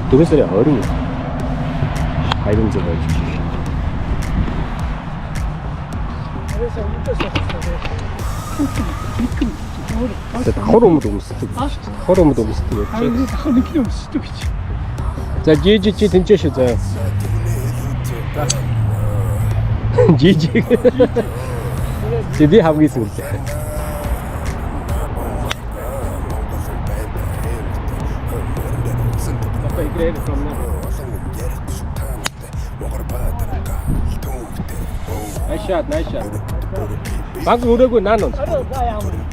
누구 소리야? 얼음이 하이름져가지고. Хором өмсдөг. Хором өмсдөг гэж. За жижиг чи тэнцээ шүү заа. Жижиг. Тэди хамгийн сүлд. Nice shot. Баг өрөөгөө наа нөө.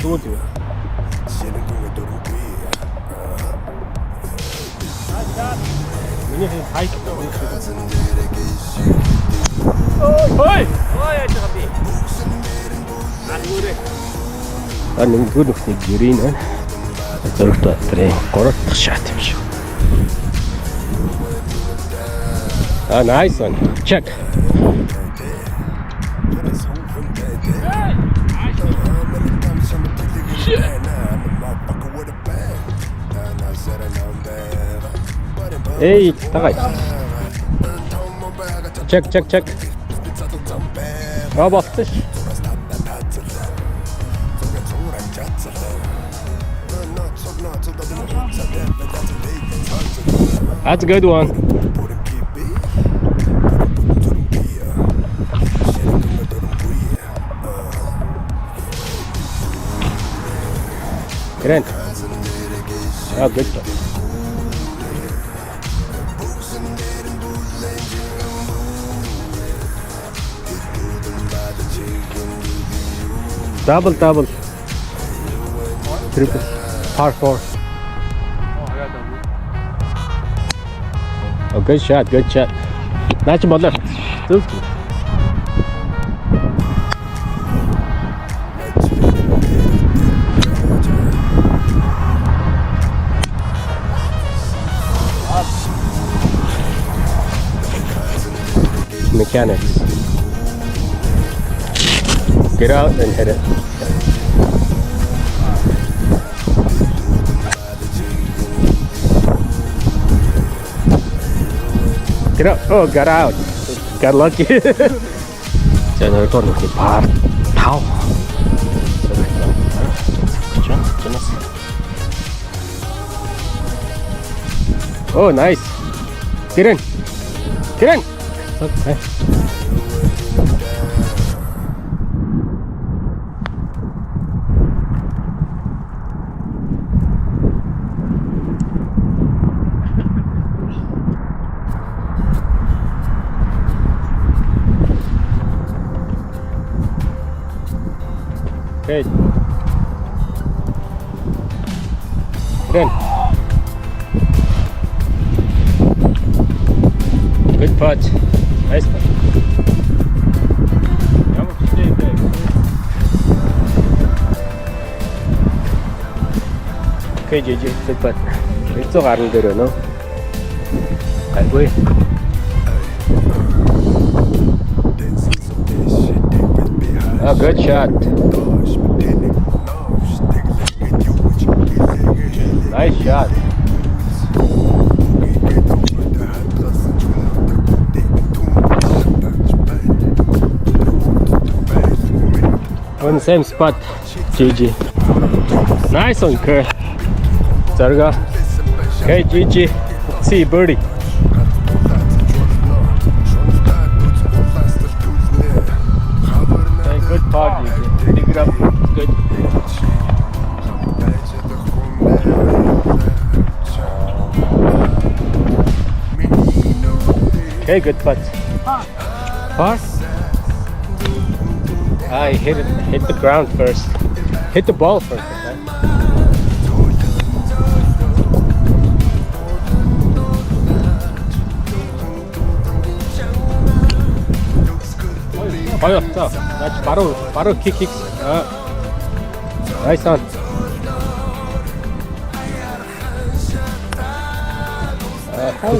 Зүгээр. Миний хайт. Ой! Ой яж байгаа би. Нэгдүгээр нөхний гэрийн зоригтой трэ 3 дахь шат юм шиг. Nice one. Check. Эй, давай. Check. Болчих. That's a good one. Great. Oh, good stuff. Double. Triple. Par 4. Oh, good shot. Nice ball left. Mechanics. Get out and hit it. Get up. Oh, got out. Got lucky. 자, 여기 또 이렇게 발 타오. Oh, nice. Get in. Okay. Okay. Then. Good putt. Nice putt. Okay, GG. Good putt. Ito karang dero, no? Alboy. Oh, good shot. Nice shot. On the same spot, GG. Nice one, Kerr. Zarga. Okay, GG. See birdie. Hey, good putt, GG. Dig it up. Good. Okay, good putt. Par? I hit the ground first. Hit the ball first. Okay? 어렵다. 바로 킥. 나이스 한.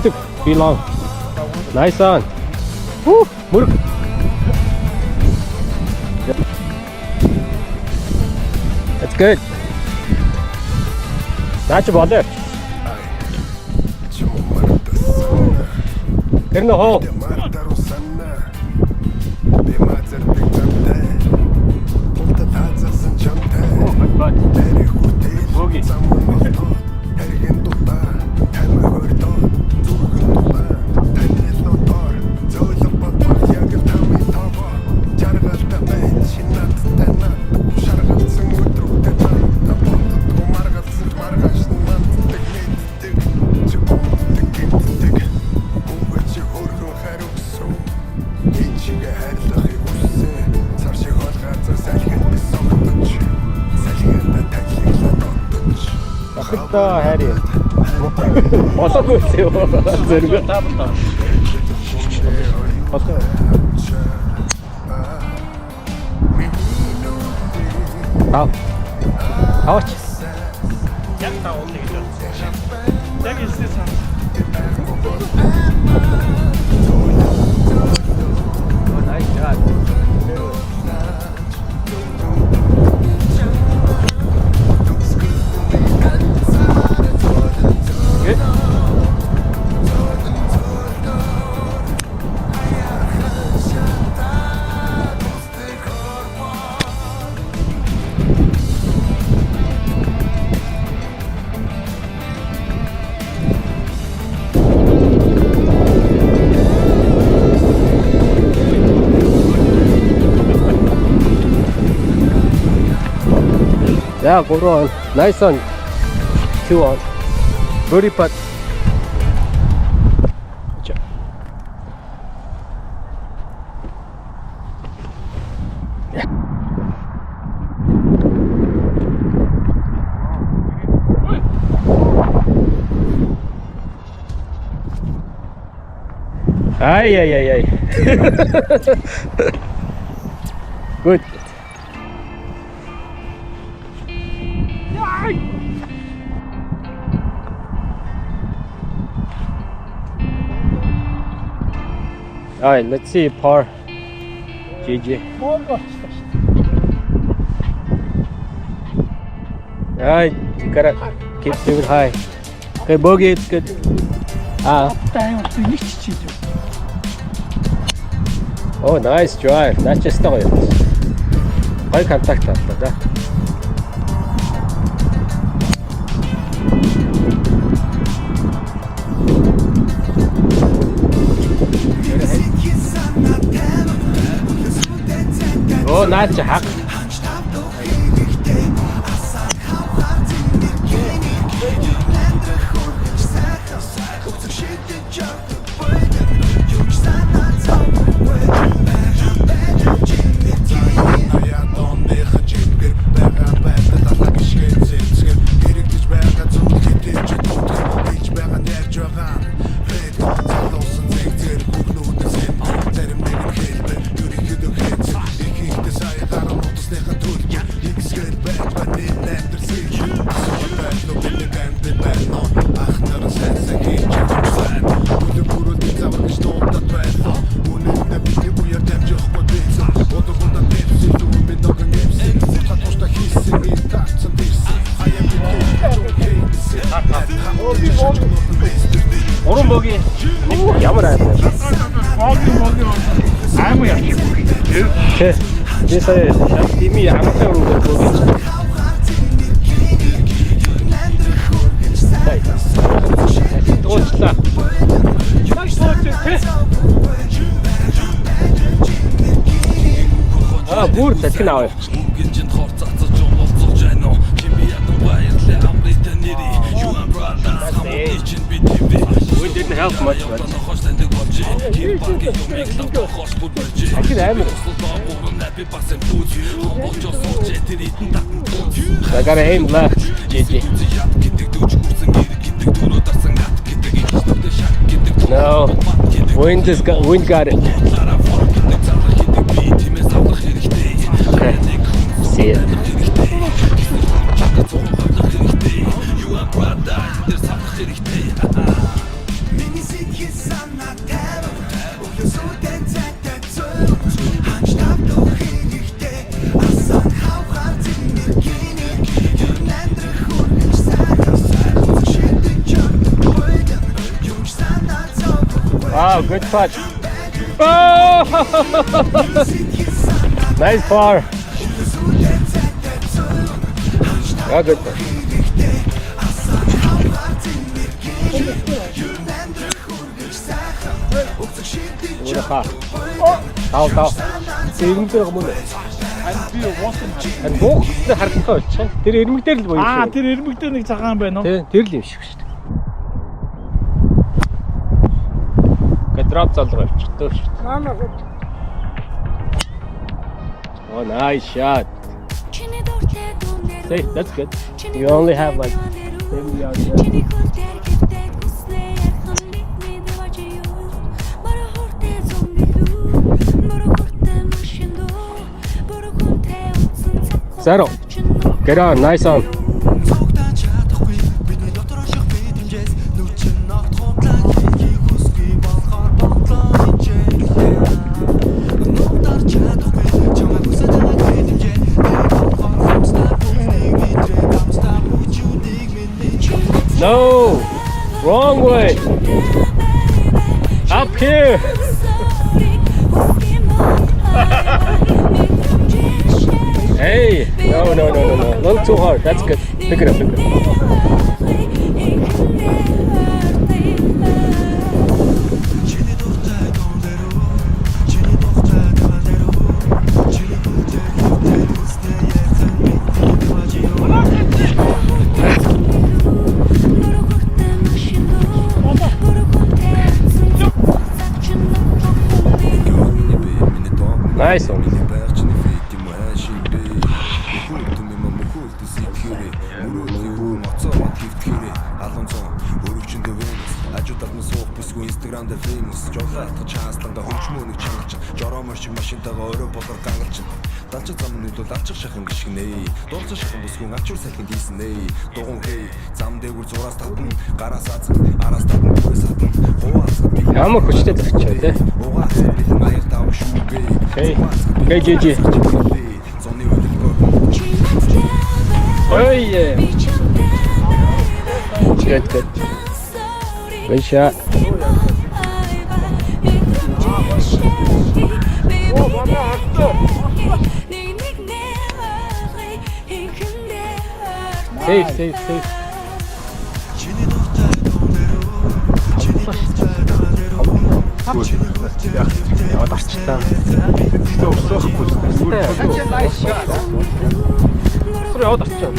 굿 비long. 나이스 한. 후 무릎. That's good. That's about it. In the hole. Та Гаррі. Болоогүй зөө. Зэрэг таавал. Окей. Тав. Авч. Яг тав уу гэж байна. Яг хэлсэн сан. Nice shot. Yeah, go on. Nice one. 2 on. Birdie putt. Good job. Yeah. Ay. Good. All right, let's see par. GG. All right, you gotta keep doing high. Okay, bogey, it's good. Oh, nice drive. Not just the way. High contact after that. Oh, nice hack. Уран богийн ямар аймаг? Богийн аймаг яа. Тэ сая дими амтай уран богийн. Дуучлаа. Бүр дахин авъя. We didn't help much, but I got a aim left. GG. No, wind got it. Okay, see it. Wow, good touch. Oh! Nice par. Yeah, good touch. Тав. Ирмэг дээр юм уу? Би уусна. Энэ буухтай харагдах болчихсон. Тэр ирмэг дээр л боёо. Тэр ирмэг дээр нэг цагаан байна уу? Тэр л юм шиг шүү дээ. Гадрап залгаа явчихдаг шүү дээ. Мама. Oh, nice shot. See, that's good. You only have like 7 yards left. Zero. Get on, nice on. No, wrong way. Up here. Hey, no. A little too hard. That's good. Pick it up. Nice one. Instagram дээр famous жолоо атгах чансланга хөгжмөө нэг чангач жороомор шиг машинтайгаа өөрөө болоор гангарч далж зам нь бол алчих шахын гიშгнэ дурцах шахын бүсгүн авчур салхин хийснэ дугуун хэй зам дээгүр зураас татна гараас аз араас татна бүрээс татна хуваас Ямар хүчтэй зарчаа тий. угаас бэлэн аяг тав шүү бэ Hey, GG. зоны өдөргөө Oh yeah. Good. Good shot. Safe. Яваад арчлаа. Тэгтээ урсахгүй. Суур яваад арчлаа.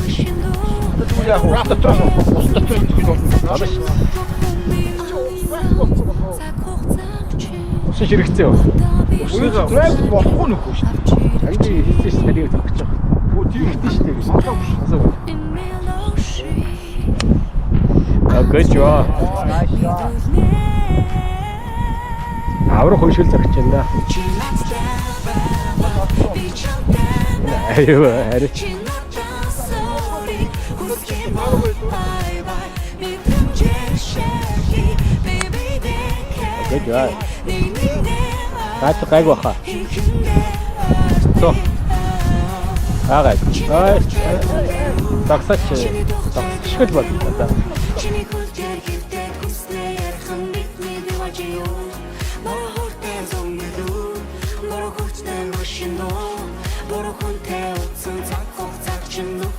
Яг уустах Усан ширэгцээ. драйв болохгүй нөхгүй шүү дээ. Анги хийсэн шүү дээ гэж байгаа. Хөө тийм ихтэй шүү дээ. Oh, good job. Аврах хойшил зарч байна да. Аюу ари. Good job. Таач гайг баха. So. Агай. Таксач. Таксчгэл бол да. Борохтой машин, борохтой утсан цаг хугацааг чинь нүх